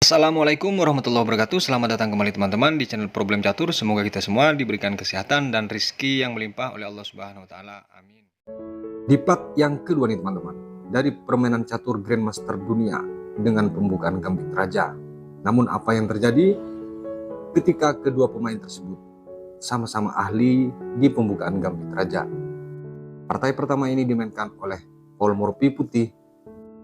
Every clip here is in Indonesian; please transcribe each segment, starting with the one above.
Assalamualaikum warahmatullahi wabarakatuh. Selamat datang kembali teman-teman di channel Problem Catur. Semoga kita semua diberikan kesehatan dan rezeki yang melimpah oleh Allah Subhanahu wa taala. Amin. Di part yang kedua nih teman-teman, dari permainan catur Grandmaster dunia dengan pembukaan Gambit Raja. Namun apa yang terjadi ketika kedua pemain tersebut sama-sama ahli di pembukaan Gambit Raja? Partai pertama ini dimainkan oleh Paul Morphy putih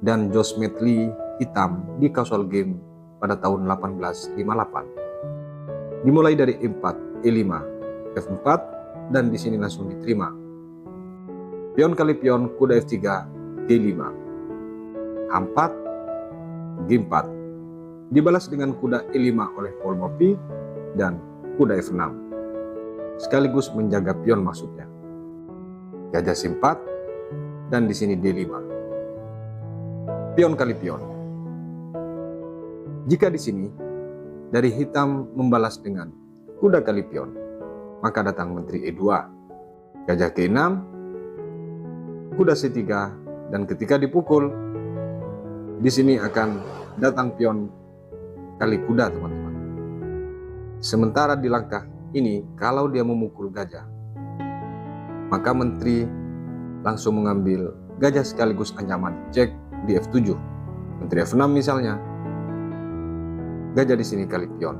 dan Josh Medley hitam di casual game pada tahun 1858. Dimulai dari E4, E5, F4 dan di sini langsung diterima. Pion kali pion, kuda F3, G5, H4, G4. Dibalas dengan kuda E5 oleh Paul Morphy dan kuda F6. Sekaligus menjaga pion maksudnya. Gajah C4 dan di sini D5. Pion kali pion. Jika di sini dari hitam membalas dengan kuda kali pion, maka datang menteri E2, gajah G6, kuda C3, dan ketika dipukul di sini akan datang pion kali kuda teman-teman. Sementara di langkah ini kalau dia memukul gajah, maka menteri langsung mengambil gajah sekaligus ancaman cek di F7. Menteri F6 misalnya. Gajah di sini kali pion.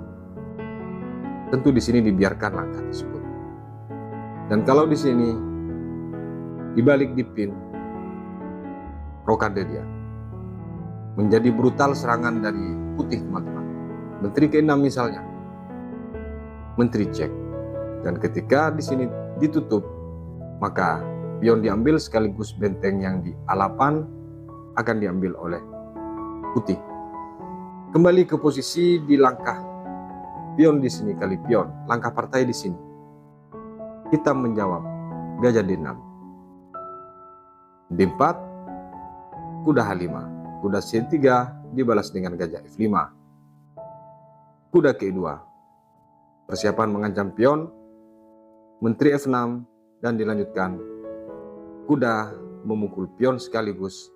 Tentu di sini dibiarkan langkah tersebut. Dan kalau di sini dibalik di pin, rokade dia. Menjadi brutal serangan dari putih teman-teman. Menteri ke-6 misalnya. Menteri cek. Dan ketika di sini ditutup, maka pion diambil sekaligus benteng yang di A8 akan diambil oleh putih. Kembali ke posisi di langkah pion di sini kali pion, langkah partai di sini. Hitam menjawab gajah D6. D4, kuda H5, kuda C3 dibalas dengan gajah F5. Kuda Ke2. Persiapan mengancam pion, menteri F6 dan dilanjutkan kuda memukul pion sekaligus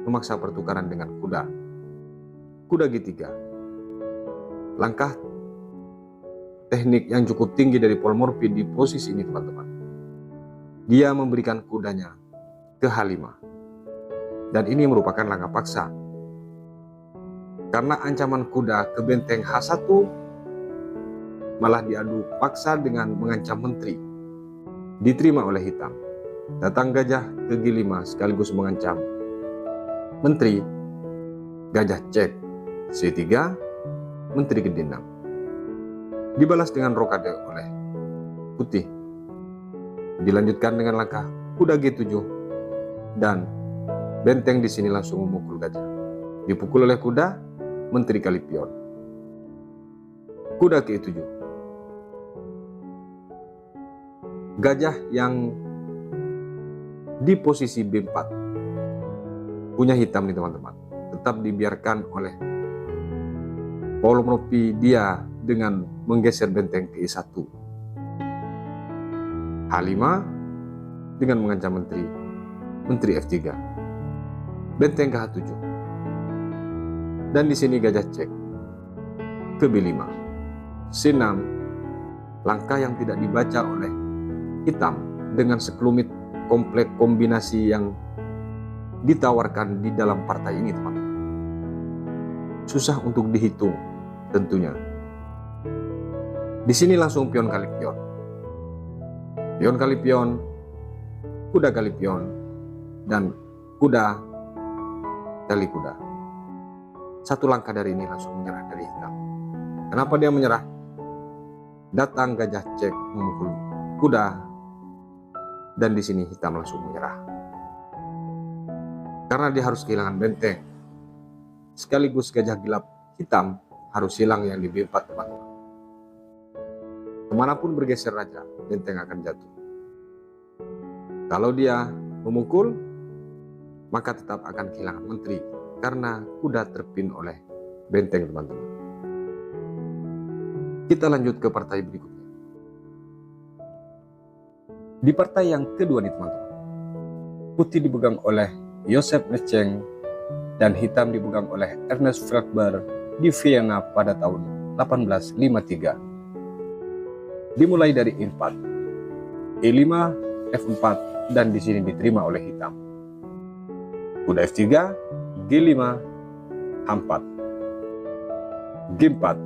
memaksa pertukaran dengan kuda. Kuda G3. Langkah teknik yang cukup tinggi dari Paul Morphy di posisi ini teman-teman. Dia memberikan kudanya ke H5. Dan ini merupakan langkah paksa. Karena ancaman kuda ke benteng H1 malah diadu paksa dengan mengancam menteri. Diterima oleh hitam. Datang gajah ke G5 sekaligus mengancam menteri. Gajah cek C3, menteri ke D6. Dibalas dengan rokade oleh putih. Dilanjutkan dengan langkah kuda G7 dan benteng di sini langsung memukul gajah. Dipukul oleh kuda, menteri kali pion. Kuda ke-7. Gajah yang di posisi B4 punya hitam nih teman-teman. Tetap dibiarkan oleh Paul Morphy dia dengan menggeser benteng ke E1. H5 dengan mengancam menteri F3. Benteng ke H7. Dan di sini gajah cek ke B5. C6, langkah yang tidak dibaca oleh hitam dengan sekelumit komplek kombinasi yang ditawarkan di dalam partai ini teman-teman. Susah untuk dihitung tentunya. Di sini langsung pion kali pion. Pion kali pion, kuda kali pion, dan kuda kali kuda. Satu langkah dari ini langsung menyerah dari hitam. Kenapa dia menyerah? Datang gajah cek memukul kuda, dan di sini hitam langsung menyerah. Karena dia harus kehilangan benteng. Sekaligus gajah gelap hitam harus hilang yang di B4 teman-teman. Kemanapun bergeser raja, benteng akan jatuh. Kalau dia memukul, maka tetap akan kehilangan menteri karena kuda terpin oleh benteng teman-teman. Kita lanjut ke partai berikutnya. Di partai yang kedua nih teman-teman, putih dipegang oleh Joseph Nescheng dan hitam dipegang oleh Ernest Fragber di Vienna pada tahun 1853. Dimulai dari E4, E5, F4, dan di sini diterima oleh hitam. Kuda F3, G5, H4, G4,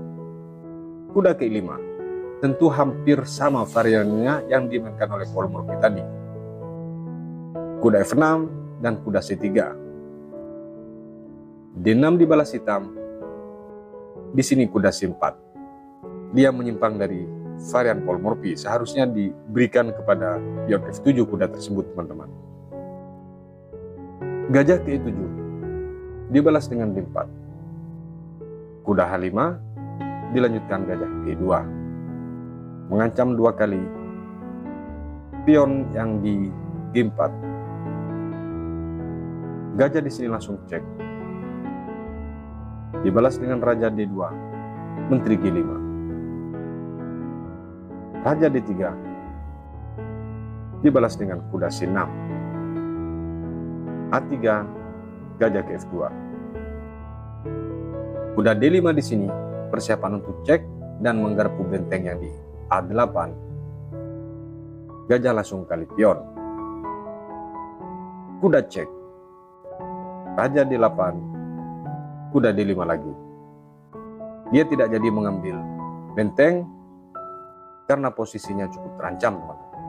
kuda ke-5. Tentu hampir sama variannya yang dimainkan oleh polmorfi tadi. Kuda F6 dan kuda C3. D6 dibalas hitam. Di sini kuda C4. Dia menyimpang dari varian polmorfi. Seharusnya diberikan kepada pion F7 kuda tersebut, teman-teman. Gajah ke E7 dibalas dengan D4. Kuda H5 dilanjutkan gajah ke E2. Mengancam 2 kali pion yang di G4. Gajah di sini langsung cek. Dibalas dengan raja D2, menteri G5. Raja D3 dibalas dengan kuda C6. A3, gajah ke F2. Kuda D5 di sini persiapan untuk cek dan menggarpu benteng yang di A8. Gajah langsung kali pion. Kuda cek. Raja D8. Kuda D5 lagi. Dia tidak jadi mengambil benteng karena posisinya cukup terancam, teman-teman.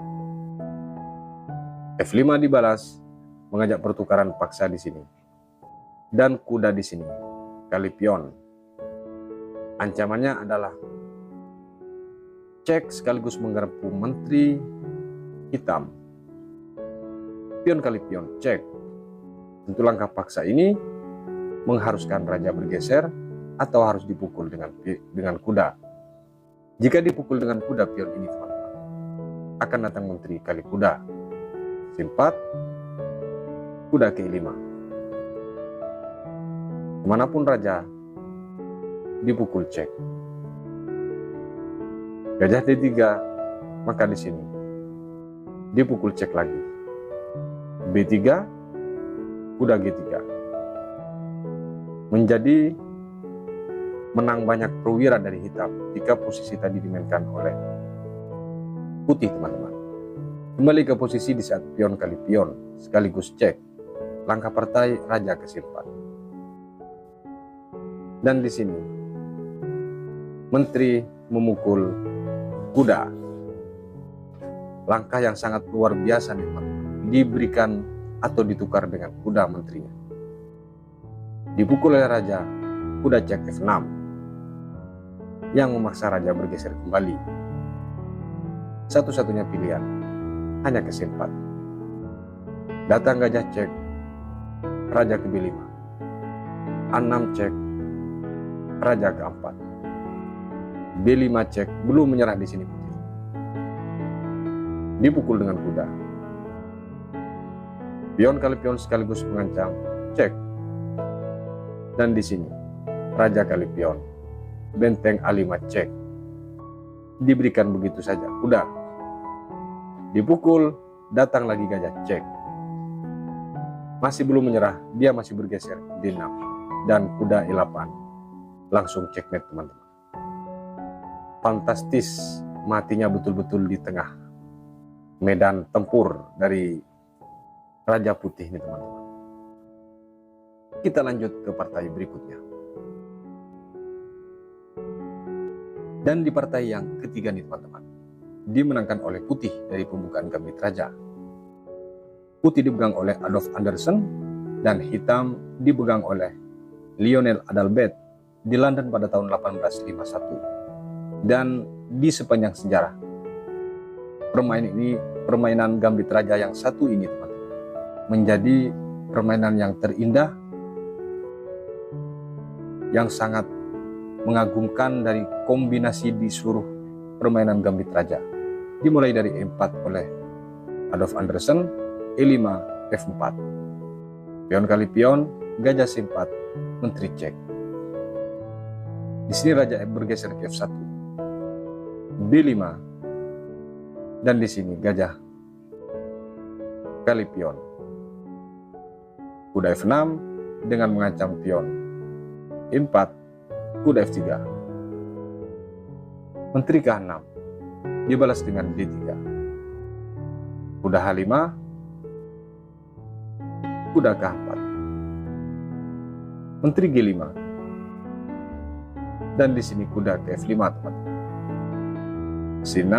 F5 dibalas, mengajak pertukaran paksa di sini. Dan kuda di sini kali pion. Ancamannya adalah cek sekaligus menggarpu menteri hitam. Pion kali pion, cek. Tentu langkah paksa ini mengharuskan raja bergeser atau harus dipukul dengan kuda. Jika dipukul dengan kuda pion ini, teman-teman, akan datang menteri kali kuda. C4, kuda ke E5. Kemanapun raja, dipukul cek. Gajah D3, maka di sini dipukul cek lagi. B3, kuda G3. Menjadi menang banyak perwira dari hitam jika posisi tadi dimainkan oleh putih, teman-teman. Kembali ke posisi di saat pion kali pion sekaligus cek. Langkah partai raja ke C4. Dan di sini menteri memukul kuda. Langkah yang sangat luar biasa nih, teman-teman. Diberikan atau ditukar dengan kuda menterinya. Dipukul oleh raja, kuda cek F6 yang memaksa raja bergeser kembali. Satu-satunya pilihan hanya ke C4. Datang gajah cek, raja ke B5. A6 cek, raja ke A4. B5 cek, belum menyerah di sini putih. Dipukul dengan kuda. Pion kali pion sekaligus mengancam, cek. Dan di sini raja kali pion, benteng A5 cek. Diberikan begitu saja, kuda. Dipukul, datang lagi gajah cek. Masih belum menyerah, dia masih bergeser D6 dan kuda E8. Langsung checkmate, teman-teman. Fantastis, matinya betul-betul di tengah medan tempur dari Raja Putih ini, teman-teman. Kita lanjut ke partai berikutnya. Dan di partai yang ketiga nih, teman-teman, dimenangkan oleh putih dari pembukaan gambit raja. Putih dipegang oleh Adolf Anderssen dan hitam dipegang oleh Lionel Adalbert di London pada tahun 1851. Dan di sepanjang sejarah permainan gambit raja yang satu ini, teman-teman, menjadi permainan yang terindah, yang sangat mengagumkan dari kombinasi di seluruh permainan gambit raja. Dimulai dari E4 oleh Adolf Anderssen, E5, F4. Pion kali pion, gajah C4, menteri cek. Di sini raja bergeser ke F1, B5, dan di sini gajah kali pion. Kuda F6 dengan mengancam pion E4, kuda F3. Menteri K6 dibalas dengan D3. Kuda H5, kuda K4. Menteri G5. Dan di sini kuda ke F5, teman-teman. C6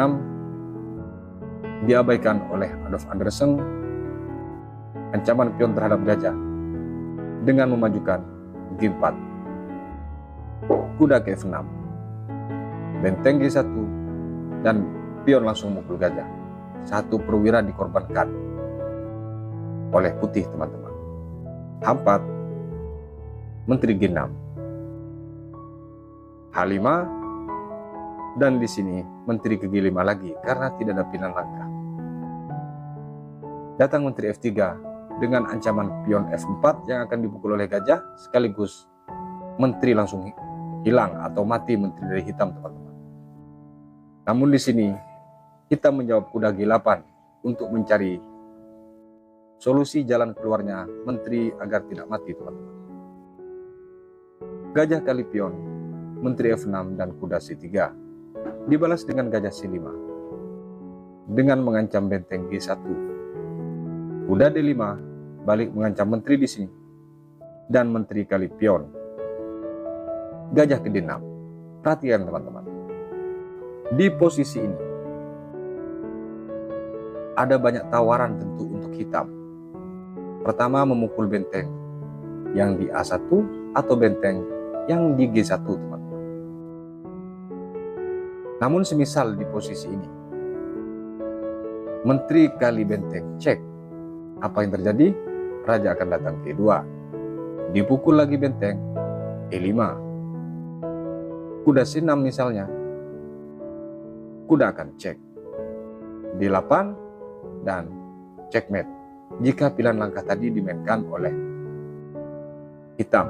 diabaikan oleh Adolf Anderssen, ancaman pion terhadap gajah dengan memajukan G4. Kuda ke F6. Benteng G1 dan pion langsung memukul gajah. Satu perwira dikorbankan oleh putih, teman-teman. H4, Menteri G6. H5, dan di sini Menteri ke G5 lagi karena tidak ada pilihan langkah. Datang Menteri F3 dengan ancaman pion F4 yang akan dipukul oleh gajah, sekaligus Menteri langsung hilang atau mati Menteri dari hitam, teman-teman. Namun di sini kita menjawab kuda G8 untuk mencari solusi jalan keluarnya Menteri agar tidak mati, teman-teman. Gajah kali pion, Menteri F6 dan kuda C3 dibalas dengan gajah C5 dengan mengancam benteng G1. Kuda D5 balik mengancam Menteri di sini dan Menteri kali pion. Gajah ke D6. Perhatikan, teman-teman. Di posisi ini ada banyak tawaran tentu untuk hitam. Pertama, memukul benteng yang di A1 atau benteng yang di G1, teman-teman. Namun semisal di posisi ini Menteri kali benteng cek, apa yang terjadi? Raja akan datang ke E2. Dipukul lagi benteng E5. Kuda C6 misalnya, kuda akan cek D8 dan checkmate jika pilihan langkah tadi dimainkan oleh hitam.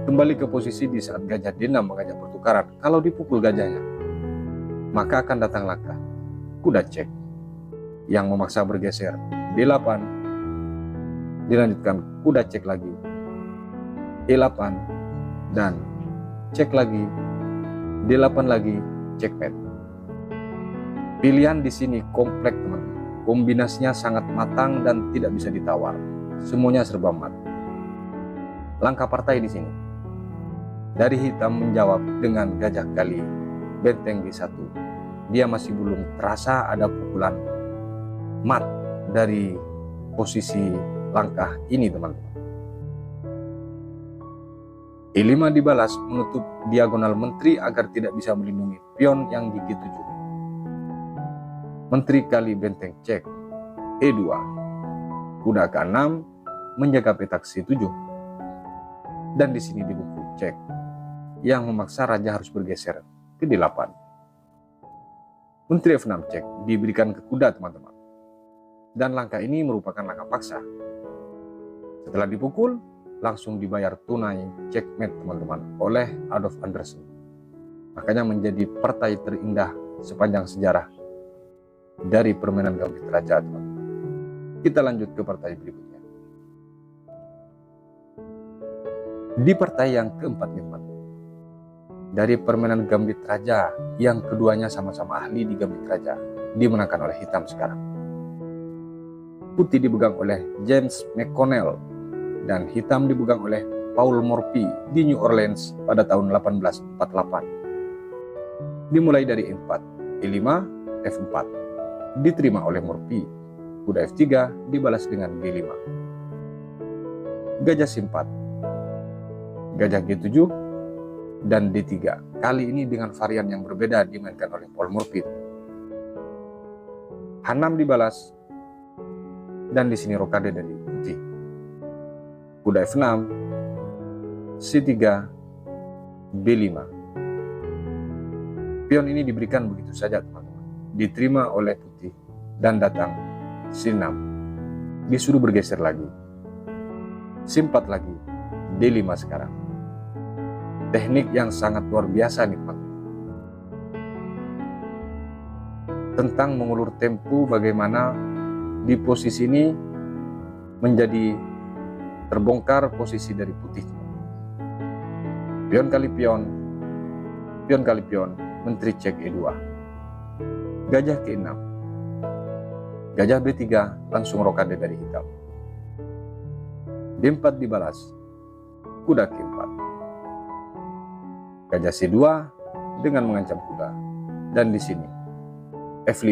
Kembali ke posisi di saat gajah D6 mengajak pertukaran. Kalau dipukul gajahnya, maka akan datang langkah kuda cek yang memaksa bergeser D8, dilanjutkan kuda cek lagi E8 dan cek lagi D8 lagi, checkmate. Pilihan di sini kompleks, teman-teman. Kombinasinya sangat matang dan tidak bisa ditawar. Semuanya serba mat. Langkah partai di sini. Dari hitam menjawab dengan gajah kali benteng G1. Dia masih belum terasa ada pukulan mat dari posisi langkah ini, teman-teman. E5 dibalas menutup diagonal Menteri agar tidak bisa melindungi pion yang di G7. Menteri kali benteng cek E2. Kuda K6 menjaga petak C7. Dan di sini dipukul cek yang memaksa raja harus bergeser ke D8. Menteri F6 cek diberikan ke kuda, teman-teman. Dan langkah ini merupakan langkah paksa. Setelah dipukul, langsung dibayar tunai checkmate, teman-teman, oleh Adolf Anderssen. Makanya menjadi partai terindah sepanjang sejarah dari permainan gambit raja, teman-teman. Kita lanjut ke partai berikutnya. Di partai yang keempat, teman-teman, dari permainan gambit raja yang keduanya sama-sama ahli di gambit raja, dimenangkan oleh hitam sekarang. Putih dipegang oleh James McConnell dan hitam dipegang oleh Paul Morphy di New Orleans pada tahun 1848. Dimulai dari E4, E5, F4. Diterima oleh Morphy. Kuda F3 dibalas dengan G5. Gajah C4. Gajah G7 dan D3. Kali ini dengan varian yang berbeda dimainkan oleh Paul Morphy. H6 dibalas dan di sini rokade dari putih. Kuda F6, C3, B5. Pion ini diberikan begitu saja, teman-teman. Diterima oleh putih dan datang C6. Disuruh bergeser lagi. C4 lagi, D5 sekarang. Teknik yang sangat luar biasa nih, teman-teman. Tentang mengulur tempo bagaimana di posisi ini menjadi terbongkar posisi dari putih. Pion kali pion, pion kali pion, menteri cek E2. Gajah ke-6. Gajah B3 langsung rokade dari hitam. D4 dibalas, kuda ke-4. Gajah C2 dengan mengancam kuda. Dan di sini F5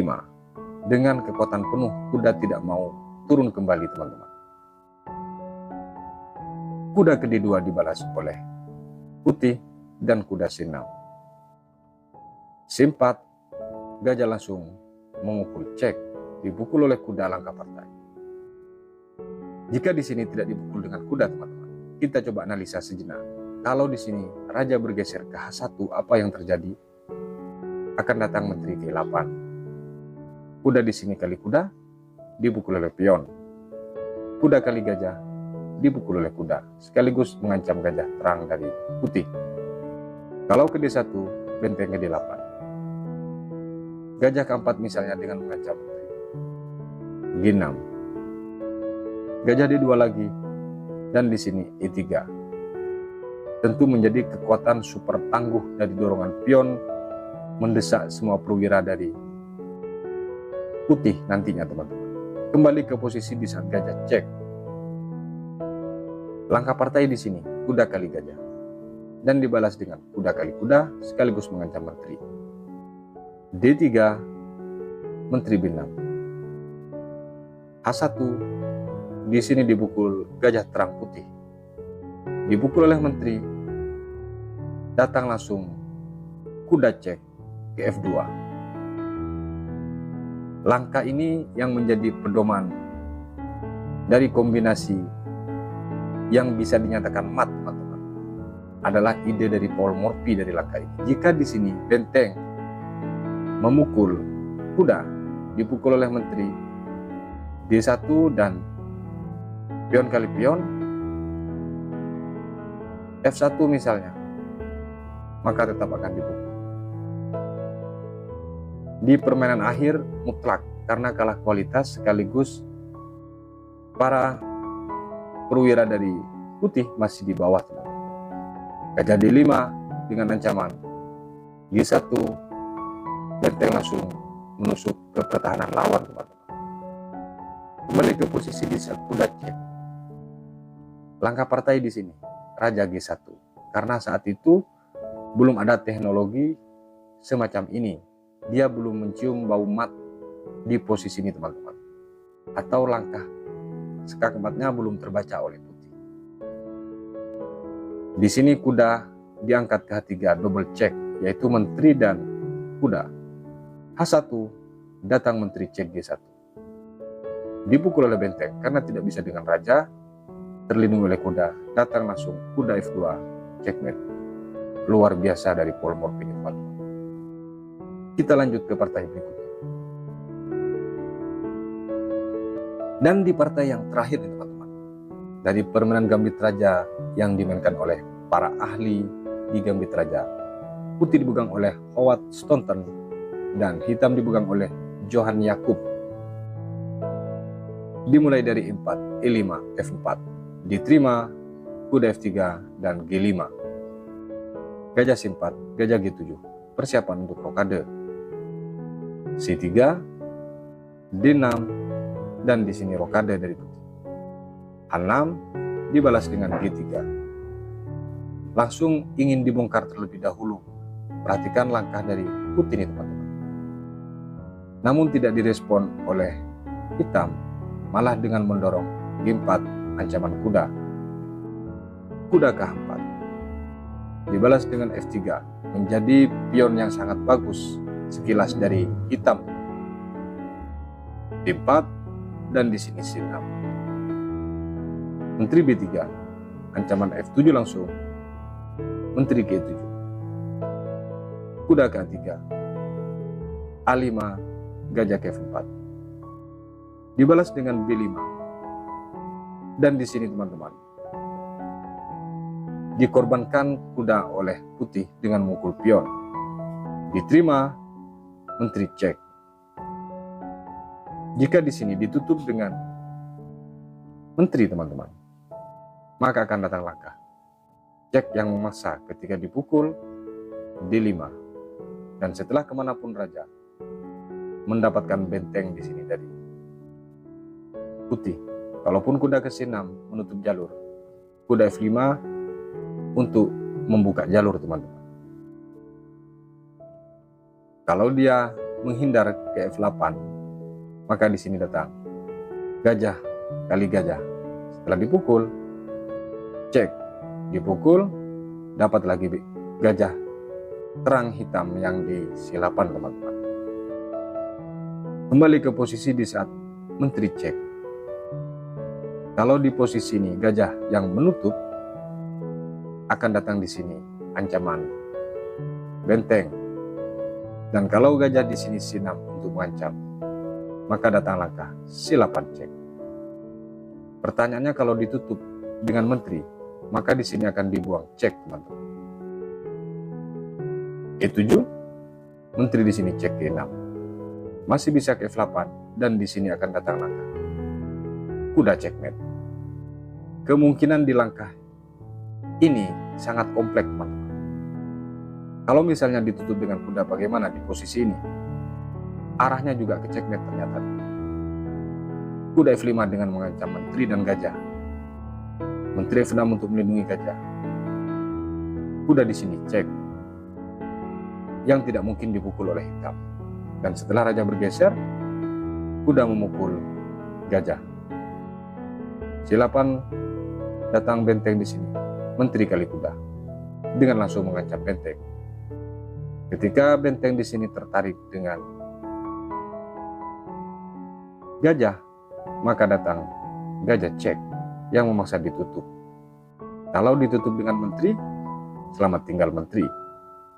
dengan kekuatan penuh, kuda tidak mau turun kembali, teman-teman. Kuda ke D2 dibalas oleh putih dan kuda C6. C4, gajah langsung memukul cek, dipukul oleh kuda langkah partai. Jika di sini tidak dipukul dengan kuda, teman-teman, kita coba analisa sejenak. Kalau di sini raja bergeser ke H1, apa yang terjadi? Akan datang menteri ke-8. Kuda di sini kali kuda, dipukul oleh pion. Kuda kali gajah, dipukul oleh kuda, sekaligus mengancam gajah terang dari putih. Kalau ke D1, benteng ke D8. Gajah keempat misalnya dengan mengancam menteri. G6. Gajah D2 lagi, dan di sini E3. Tentu menjadi kekuatan super tangguh dari dorongan pion mendesak semua perwira dari putih nantinya, teman-teman. Kembali ke posisi di saat gajah cek. Langkah partai di sini kuda kali gajah dan dibalas dengan kuda kali kuda sekaligus mengancam menteri. D3, menteri B6. H1 di sini dipukul gajah terang putih. Dipukul oleh menteri, datang langsung kuda cek ke F2. Langkah ini yang menjadi pedoman dari kombinasi yang bisa dinyatakan mat, teman-teman, adalah ide dari Paul Morphy dari langkah ini. Jika di sini benteng memukul kuda, dipukul oleh menteri D1 dan pion kali pion F1 misalnya, maka tetap akan dipukul. Di permainan akhir mutlak karena kalah kualitas, sekaligus para perwira dari putih masih di bawah, teman-teman. Gajah D5 dengan ancaman G1, benteng langsung menusuk ke pertahanan lawan, teman-teman. Kembali ke posisi di saat kuda cek. Langkah partai di sini raja G1 karena saat itu belum ada teknologi semacam ini. Dia belum mencium bau mat di posisi ini, teman-teman. Atau langkah skakmatnya belum terbaca oleh putih. Di sini kuda diangkat ke H3 double check, yaitu menteri dan kuda. H1 datang menteri cek G1. Dipukul oleh benteng karena tidak bisa dengan raja, terlindungi oleh kuda, datang langsung kuda F2 checkmate. Luar biasa dari Paul Morphy, teman-teman. Kita lanjut ke partai berikutnya. Dan di partai yang terakhir, teman-teman, dari permainan gambit raja yang dimainkan oleh para ahli di gambit raja, putih dipegang oleh Howard Staunton dan hitam dipegang oleh Johann Jakob. Dimulai dari E4, E5, F4, diterima kuda F3 dan G5. Gajah C4, gajah G7, persiapan untuk rokade. C3, D6, dan di sini rokade dari putih. H6 dibalas dengan G3. Langsung ingin dibongkar terlebih dahulu. Perhatikan langkah dari putih ini, teman-teman. Namun tidak direspon oleh hitam, malah dengan mendorong G4 ancaman kuda. Kuda K4 dibalas dengan F3, menjadi pion yang sangat bagus sekilas dari hitam. D4 dan di sini C6. Menteri B3, ancaman F7 langsung. Menteri G7. Kuda K3. A5, gajah K4. Dibalas dengan B5. Dan di sini, teman-teman, dikorbankan kuda oleh putih dengan memukul pion. Diterima menteri cek. Jika di sini ditutup dengan menteri, teman-teman, maka akan datang langkah cek yang memaksa ketika dipukul D5. Dan setelah kemanapun raja mendapatkan benteng di sini dari putih, kalaupun kuda ke C6 menutup jalur, kuda F5 untuk membuka jalur teman-teman. Kalau dia menghindar ke F8, maka di sini datang gajah kali gajah. Setelah dipukul, cek, dipukul, dapat lagi gajah terang hitam yang di C8 teman-teman. Kembali ke posisi di saat menteri cek. Kalau di posisi ini gajah yang menutup, akan datang di sini ancaman benteng. Dan kalau gajah di sini C6 untuk mengancam, maka datang langkah C8 cek. Pertanyaannya, kalau ditutup dengan menteri, maka di sini akan dibuang cek teman-teman. E7, menteri di sini cek G6. Masih bisa ke F8 dan di sini akan datang langkah kuda checkmate. Kemungkinan di langkah ini sangat kompleks teman-teman. Kalau misalnya ditutup dengan kuda, bagaimana di posisi ini? Arahnya juga ke checkmate ternyata. Kuda F5 dengan mengancam menteri dan gajah. Menteri F6 untuk melindungi gajah. Kuda di sini cek, yang tidak mungkin dipukul oleh hitam. Dan setelah raja bergeser, kuda memukul gajah. C8 datang benteng di sini, menteri kali kuda, dengan langsung mengancam benteng. Ketika benteng di sini tertarik dengan gajah, maka datang gajah cek yang memaksa ditutup. Kalau ditutup dengan menteri, selamat tinggal menteri.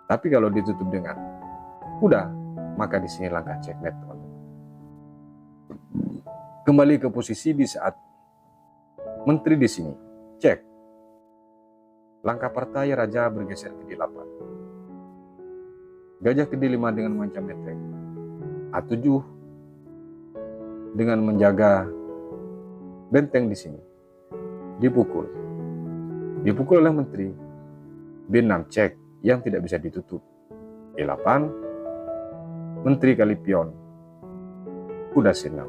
Tapi kalau ditutup dengan kuda, maka di sini langkah checkmate teman-teman. Kembali ke posisi di saat menteri di sini cek. Langkah partai raja bergeser ke D8. Gajah ke D5 dengan mengancam benteng. A7 dengan menjaga benteng di sini. Dipukul. Dipukul oleh menteri. B6 cek yang tidak bisa ditutup. E8, menteri kali pion, kuda C6.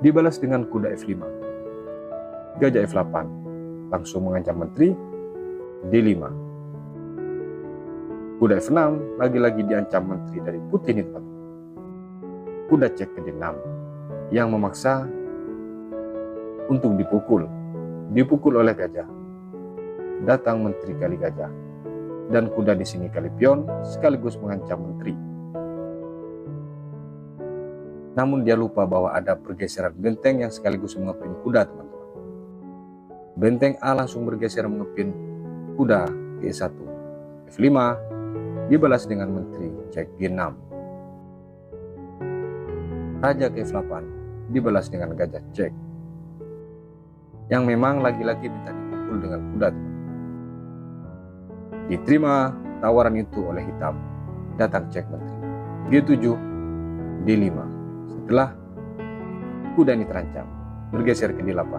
Dibalas dengan kuda F5. Gajah F8 langsung mengancam menteri. D5. Kuda F6 lagi-lagi diancam menteri dari putih ini teman-teman. Kuda cek ke D6 yang memaksa untuk dipukul. Dipukul oleh gajah. Datang menteri kali gajah. Dan kuda di sini kali pion sekaligus mengancam menteri. Namun dia lupa bahwa ada pergeseran benteng yang sekaligus mengepin kuda teman-teman. Benteng A langsung bergeser mengepin kuda ke E1. F5 dibalas dengan menteri cek G6. Raja ke F8 dibalas dengan gajah cek. Yang memang lagi-lagi minta dipukul dengan kuda teman. Diterima tawaran itu oleh hitam. Datang cek menteri. G7, D5. Setelah kuda ini terancam, bergeser ke D8.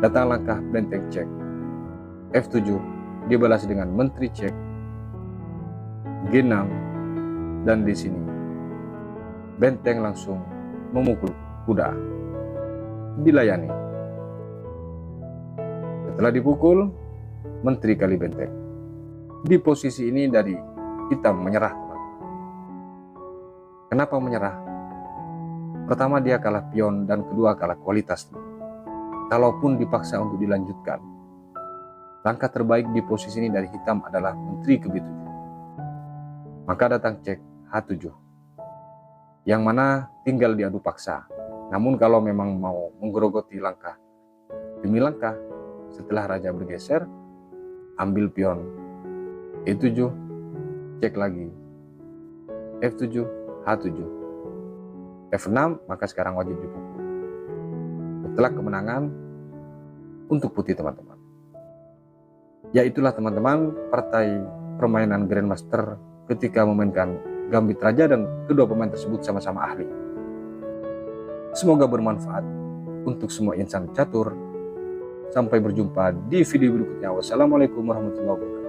Datang langkah benteng cek. F7 dibalas dengan menteri cek. G6 dan di sini benteng langsung memukul kuda. Dilayani. Setelah dipukul, menteri kali benteng. Di posisi ini dari hitam menyerah teman. Kenapa menyerah? Pertama, dia kalah pion dan kedua kalah kualitas. Kalaupun dipaksa untuk dilanjutkan, langkah terbaik di posisi ini dari hitam adalah menteri ke B7. Maka datang cek H7, yang mana tinggal diadu paksa. Namun kalau memang mau menggerogoti langkah demi langkah, setelah raja bergeser, ambil pion E7, cek lagi F7, H7, F6, maka sekarang wajib dipukul. Setelah kemenangan untuk putih teman-teman. Ya itulah teman-teman partai permainan Grandmaster ketika memainkan Gambit Raja dan kedua pemain tersebut sama-sama ahli. Semoga bermanfaat untuk semua insan catur. Sampai berjumpa di video berikutnya. Wassalamualaikum warahmatullahi wabarakatuh.